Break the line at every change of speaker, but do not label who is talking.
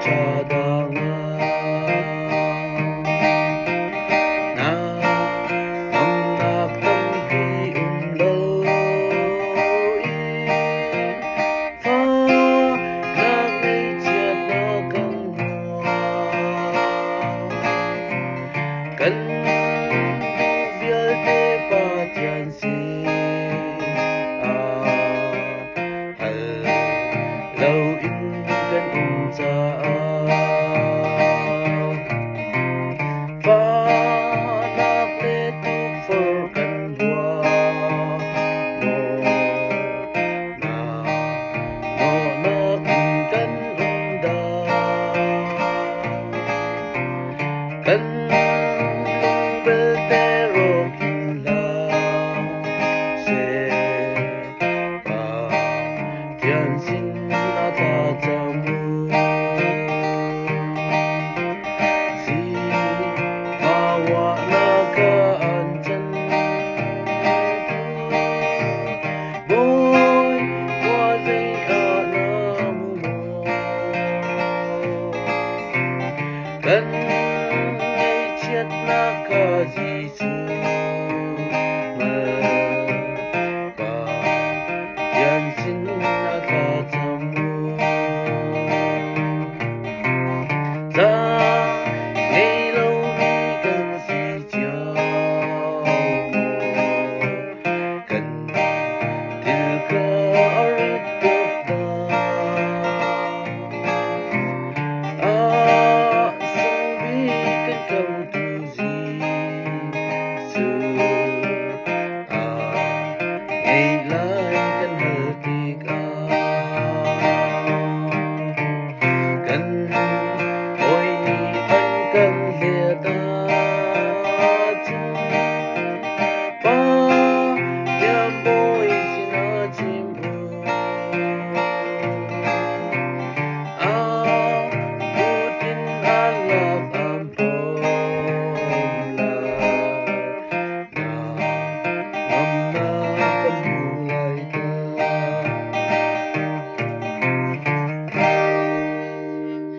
cadangan anak tunghiunloin Cần vial te patian sin hal lâu in kan unsa Fanak le tuk for kan bua mo na kan unda kan sin atatamu si hawa nagaan boy wazay anamu kan ay chat nakazisu